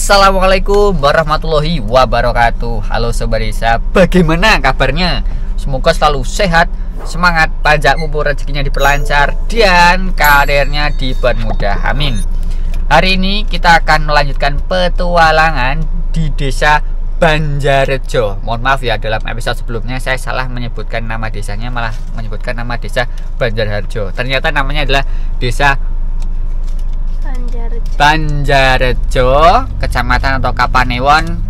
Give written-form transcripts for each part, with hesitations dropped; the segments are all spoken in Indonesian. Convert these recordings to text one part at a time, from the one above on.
Assalamualaikum warahmatullahi wabarakatuh. Halo Sobat Desa, bagaimana kabarnya? Semoga selalu sehat, semangat, panjang umur, rezekinya diperlancar, dan karirnya dipermudah. Amin. Hari ini kita akan melanjutkan petualangan di desa Banjarrejo. Mohon maaf ya, dalam episode sebelumnya saya salah menyebutkan nama desanya, malah menyebutkan nama desa Banjarrejo. Ternyata namanya adalah desa Banjarrejo, Kecamatan atau Kapanewon,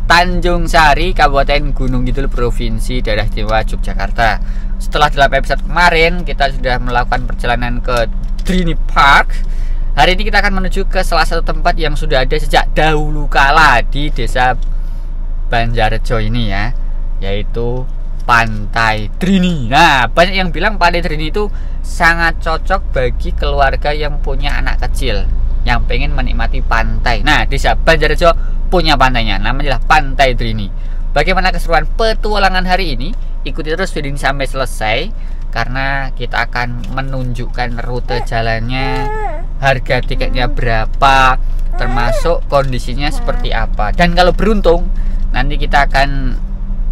Tanjung Sari, Kabupaten Gunung Kidul, Provinsi Daerah Istimewa Yogyakarta. Setelah dalam episode kemarin kita sudah melakukan perjalanan ke Drini Park, hari ini kita akan menuju ke salah satu tempat yang sudah ada sejak dahulu kala di desa Banjarrejo ini ya, yaitu Pantai Drini. Nah, banyak yang bilang Pantai Drini itu sangat cocok bagi keluarga yang punya anak kecil yang pengen menikmati pantai. Nah, desa Banjarrejo punya pantainya, namanya adalah Pantai Drini. Bagaimana keseruan petualangan hari ini? Ikuti terus video ini sampai selesai, karena kita akan menunjukkan rute jalannya, harga tiketnya berapa, termasuk kondisinya seperti apa. Dan kalau beruntung, nanti kita akan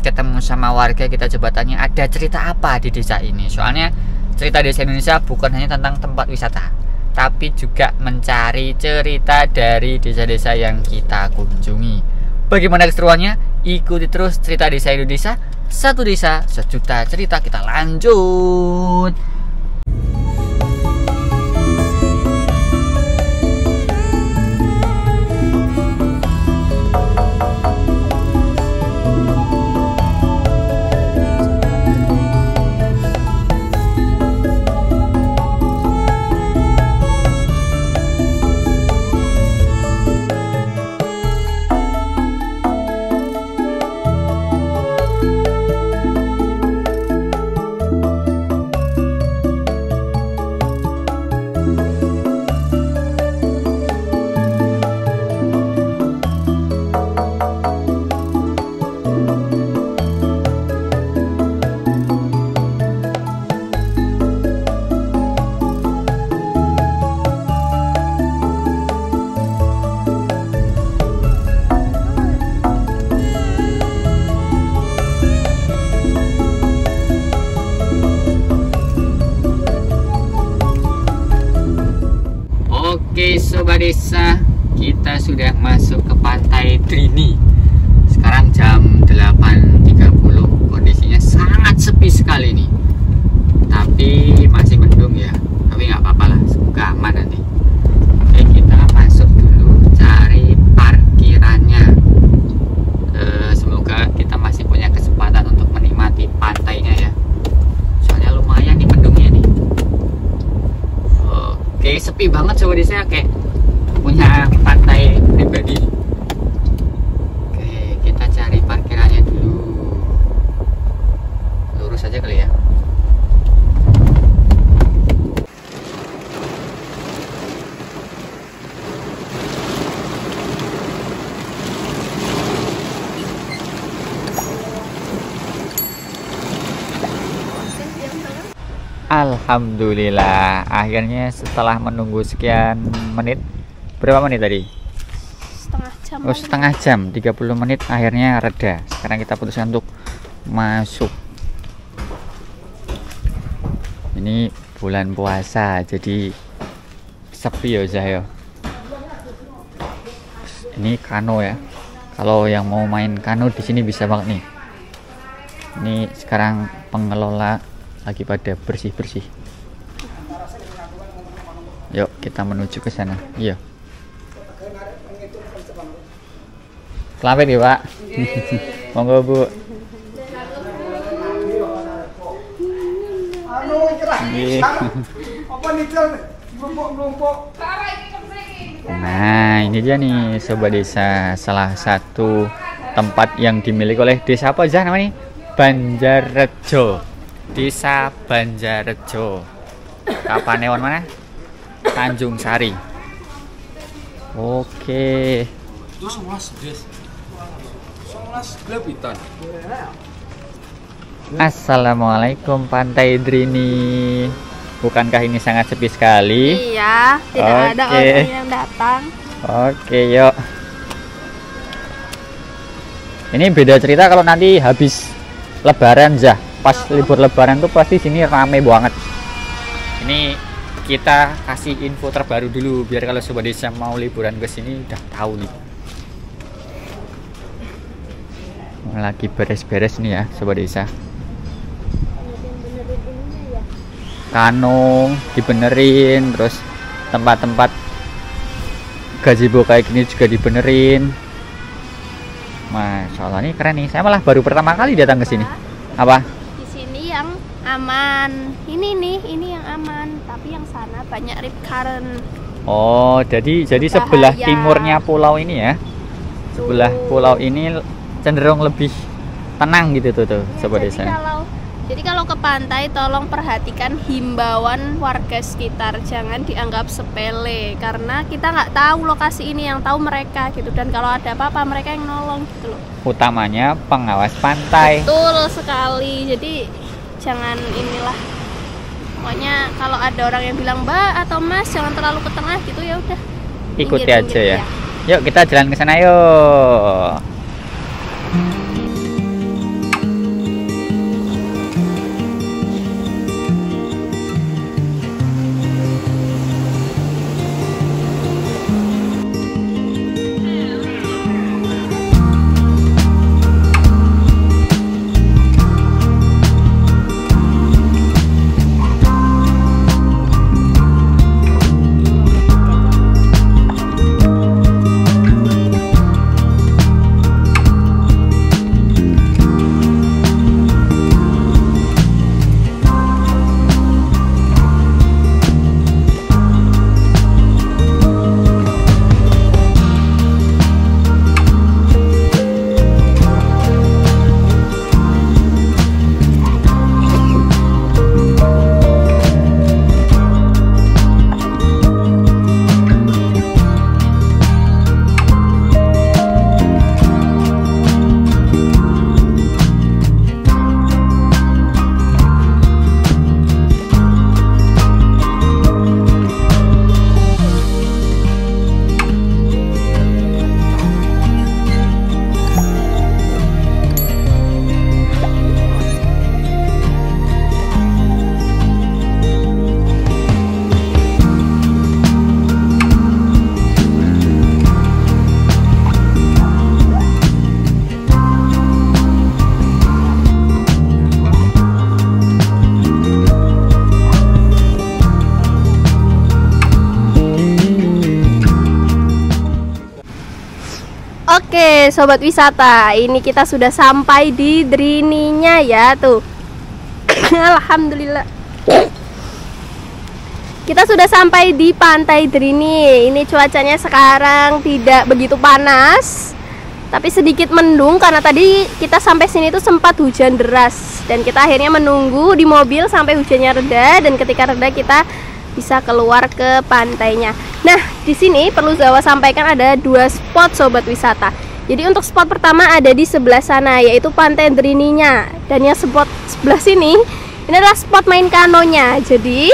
ketemu sama warga, kita coba tanya ada cerita apa di desa ini. Soalnya cerita desa Indonesia bukan hanya tentang tempat wisata, tapi juga mencari cerita dari desa-desa yang kita kunjungi. Bagaimana keseruannya? Ikuti terus cerita desa Indonesia. Satu desa, sejuta cerita. Kita lanjut. Oke Sobat Desa, kita sudah masuk ke Pantai Drini. Sekarang jam 8.30. Kondisinya sangat sepi sekali nih, tapi masih mendung ya. Tapi nggak apa-apa lah, semoga aman nanti. Oke, kita masuk dulu cari parkirannya. Semoga kita masih punya kesempatan untuk menikmati pantainya ya. Soalnya lumayan nih mendungnya nih. Oke, sepi banget Sobat Desa, kayak punya pantai pribadi. Oke, kita cari parkirannya dulu. Lurus aja kali ya. Alhamdulillah, akhirnya setelah menunggu sekian menit, berapa menit tadi? Setengah jam. Oh, setengah jam, 30 menit akhirnya reda. Sekarang kita putuskan untuk masuk. Ini bulan puasa, jadi sepi ya Zahyo. Ini kano ya. Kalau yang mau main kano di sini bisa banget nih. Ini sekarang pengelola lagi pada bersih-bersih. Yuk kita menuju ke sana. Iya. Selamat ya Pak. Monggo Bu. Nah, ini dia nih Sobat Desa, salah satu tempat yang dimiliki oleh desa apa aja namanya? Banjarrejo. Desa Banjarrejo, Kapanewon mana? Tanjung Sari. Oke. Assalamualaikum Pantai Drini. Bukankah ini sangat sepi sekali? Iya, tidak ada orang yang datang. Oke, yuk. Ini beda cerita kalau nanti habis Lebaran Zah. Pas libur Lebaran tuh pasti sini rame banget. Ini kita kasih info terbaru dulu biar kalau sobat desa mau liburan ke sini udah tahu nih. Lagi beres-beres nih ya sobat desa. Kano dibenerin, terus tempat-tempat gazebo kayak gini juga dibenerin. Masya Allah, ini keren nih. Saya malah baru pertama kali datang ke sini. Apa? Di sini yang aman. Ini yang aman. Tapi yang sana banyak rip current. Oh, jadi sebelah timurnya pulau ini ya. Sebelah pulau ini cenderung lebih tenang gitu tuh, ya, sobat desa. Jadi kalau ke pantai tolong perhatikan himbauan warga sekitar, jangan dianggap sepele karena kita nggak tahu lokasi ini, yang tahu mereka gitu, dan kalau ada apa-apa mereka yang nolong gitu loh. Utamanya pengawas pantai. Betul sekali. Jadi jangan inilah. Pokoknya kalau ada orang yang bilang Mbak atau Mas jangan terlalu ke tengah gitu, ya udah. Ikuti aja ya. Yuk kita jalan ke sana yuk. Oke, sobat wisata, ini kita sudah sampai di Drininya ya tuh. Alhamdulillah. Kita sudah sampai di Pantai Drini. Ini cuacanya sekarang tidak begitu panas, tapi sedikit mendung karena tadi kita sampai sini tuh sempat hujan deras dan kita akhirnya menunggu di mobil sampai hujannya reda, dan ketika reda kita bisa keluar ke pantainya. Nah, di sini perlu Zawa sampaikan ada 2 spot sobat wisata. Jadi untuk spot pertama ada di sebelah sana, yaitu Pantai Drininya. Dan yang spot sebelah sini, ini adalah spot main kanonya. Jadi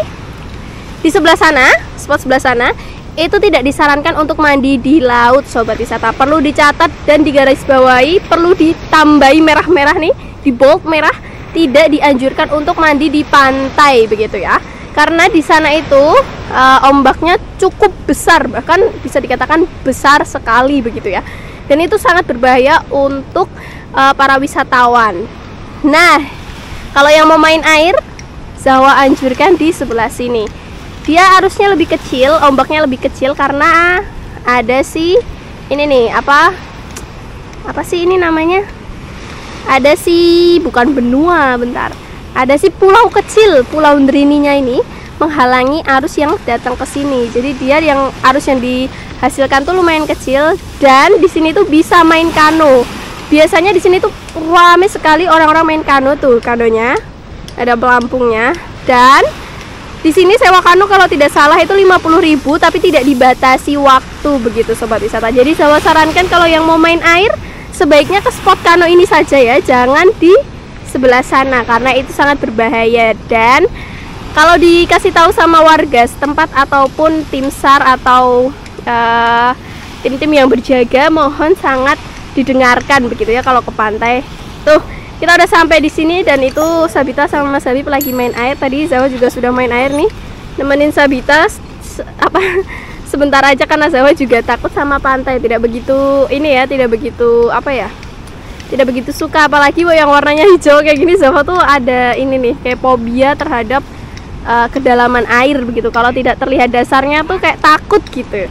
di sebelah sana, spot sebelah sana, itu tidak disarankan untuk mandi di laut sobat wisata. Perlu dicatat dan digarisbawahi, perlu ditambahi merah-merah nih, di bold merah, tidak dianjurkan untuk mandi di pantai begitu ya. Karena di sana itu ombaknya cukup besar, bahkan bisa dikatakan besar sekali begitu ya. Dan itu sangat berbahaya untuk para wisatawan. Nah, kalau yang mau main air, Zawa anjurkan di sebelah sini. Dia arusnya lebih kecil, ombaknya lebih kecil karena ada si ini nih, apa sih ini namanya? Ada si bukan benua, bentar. Ada si pulau kecil, Pulau Drininya ini menghalangi arus yang datang ke sini. Jadi dia yang arus yang dihasilkan tuh lumayan kecil, dan di sini tuh bisa main kano. Biasanya di sini tuh ramai sekali orang-orang main kano tuh, kanonya ada pelampungnya. Dan di sini sewa kano kalau tidak salah itu 50.000, tapi tidak dibatasi waktu begitu sobat wisata. Jadi saya sarankan kalau yang mau main air sebaiknya ke spot kano ini saja ya, jangan di sebelah sana karena itu sangat berbahaya. Dan kalau dikasih tahu sama warga setempat ataupun tim SAR atau tim-tim yang berjaga, mohon sangat didengarkan begitu ya kalau ke pantai. Tuh, kita udah sampai di sini dan itu Sabita sama Mas Habib lagi main air. Tadi Zawa juga sudah main air nih, nemenin Sabita sebentar aja karena Zawa juga takut sama pantai, tidak begitu tidak begitu suka, apalagi yang warnanya hijau kayak gini. Zawa tuh ada ini nih, kayak fobia terhadap kedalaman air begitu. Kalau tidak terlihat dasarnya tuh kayak takut gitu.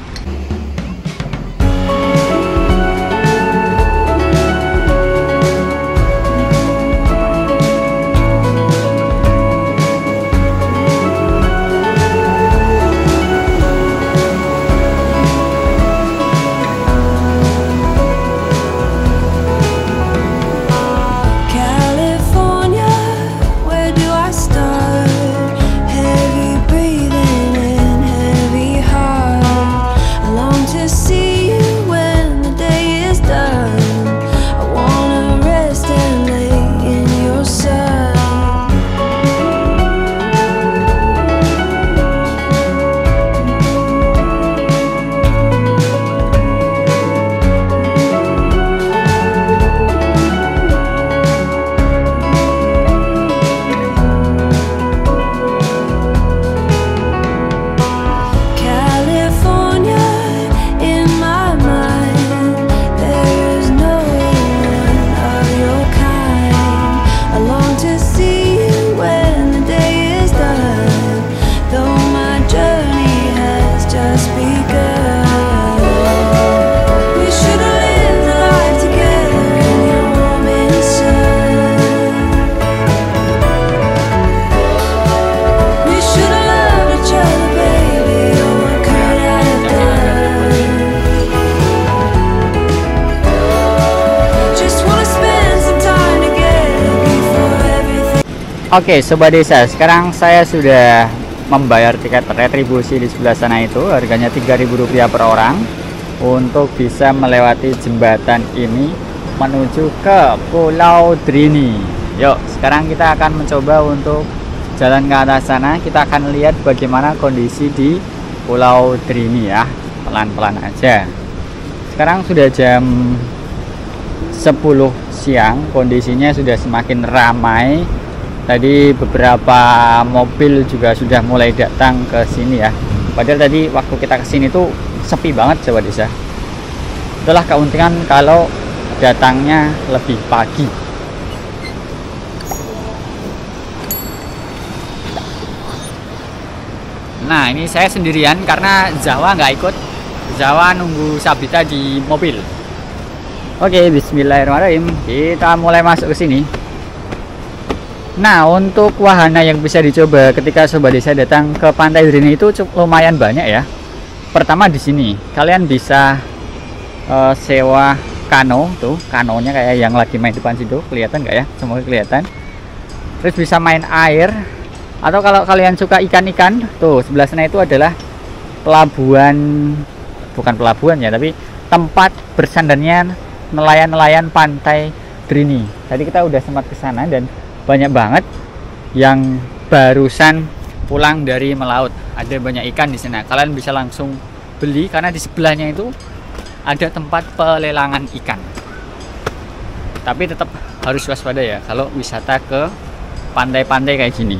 Oke, Sobat Desa, sekarang saya sudah membayar tiket retribusi di sebelah sana itu. Harganya Rp3.000 per orang untuk bisa melewati jembatan ini menuju ke Pulau Drini. Yuk, sekarang kita akan mencoba untuk jalan ke atas sana. Kita akan lihat bagaimana kondisi di Pulau Drini ya, pelan-pelan aja. Sekarang sudah jam 10 siang, kondisinya sudah semakin ramai. Tadi beberapa mobil juga sudah mulai datang ke sini ya. Padahal tadi waktu kita ke sini tuh sepi banget Sobat Desa. Itulah keuntungan kalau datangnya lebih pagi. Nah, ini saya sendirian karena Zawa nggak ikut. Zawa nunggu Sabita di mobil. Oke, bismillahirrahmanirrahim. Kita mulai masuk ke sini. Nah, untuk wahana yang bisa dicoba ketika Sobat Desa datang ke Pantai Drini itu lumayan banyak ya. Pertama di sini kalian bisa sewa kano, tuh kanonya kayak yang lagi main depan situ, kelihatan nggak ya? Semoga kelihatan. Terus bisa main air, atau kalau kalian suka ikan-ikan, tuh sebelah sana itu adalah pelabuhan, bukan pelabuhan ya, tapi tempat bersandarnya nelayan-nelayan Pantai Drini. Tadi kita udah sempat ke sana dan banyak banget yang barusan pulang dari melaut. Ada banyak ikan di sana. Kalian bisa langsung beli karena di sebelahnya itu ada tempat pelelangan ikan. Tapi tetap harus waspada ya kalau wisata ke pantai-pantai kayak gini.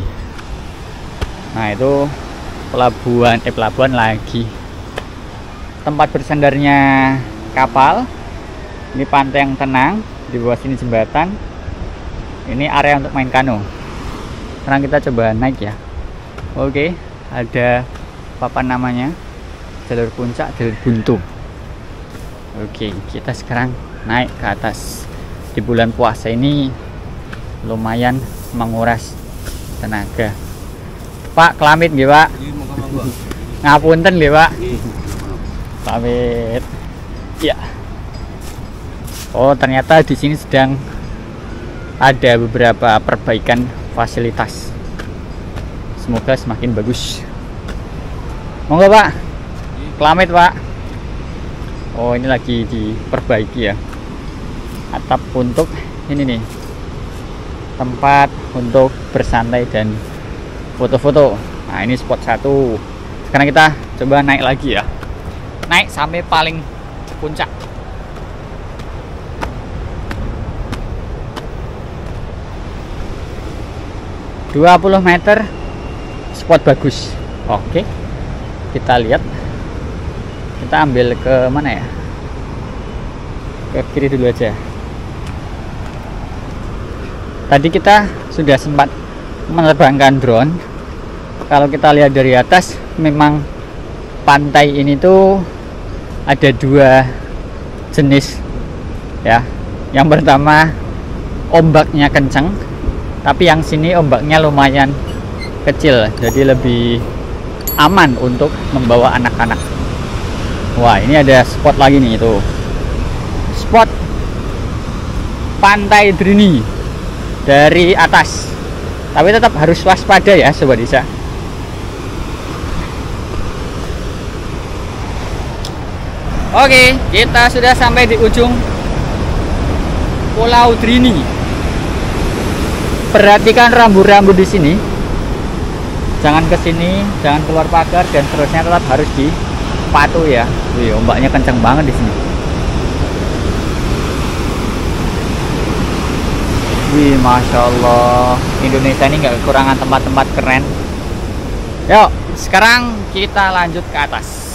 Nah, itu pelabuhan lagi. Tempat bersandarnya kapal. Ini pantai yang tenang, di bawah sini jembatan. Ini area untuk main kano. Sekarang kita coba naik ya. Oke, ada papan namanya, jalur puncak, jalur buntu. Oke, kita sekarang naik ke atas. Di bulan puasa ini lumayan menguras tenaga. Pak, kelamit nggih, Pak? Ngapunten nggih, Pak? Kelamit. Ya. Oh, ternyata di sini sedang ada beberapa perbaikan fasilitas. Semoga semakin bagus. Monggo Pak, kelamit Pak. Oh, ini lagi diperbaiki ya. Atap untuk ini nih, tempat untuk bersantai dan foto-foto. Nah, ini spot satu. Sekarang kita coba naik lagi ya. Naik sampai paling puncak. 20 meter spot bagus. Oke, kita lihat, kita ambil ke mana ya, ke kiri dulu aja. Tadi kita sudah sempat menerbangkan drone. Kalau kita lihat dari atas, memang pantai ini tuh ada dua jenis ya. Yang pertama ombaknya kencang, tapi yang sini ombaknya lumayan kecil, jadi lebih aman untuk membawa anak-anak. Wah, ini ada spot lagi nih, itu spot Pantai Drini dari atas, tapi tetap harus waspada ya Sobat Desa. Oke, kita sudah sampai di ujung Pulau Drini. Perhatikan rambu-rambu di sini. Jangan ke sini, jangan keluar pagar, dan terusnya tetap harus dipatuhi ya. Wih, ombaknya kencang banget di sini. Wih, masya Allah, Indonesia ini nggak kekurangan tempat-tempat keren. Yuk, sekarang kita lanjut ke atas.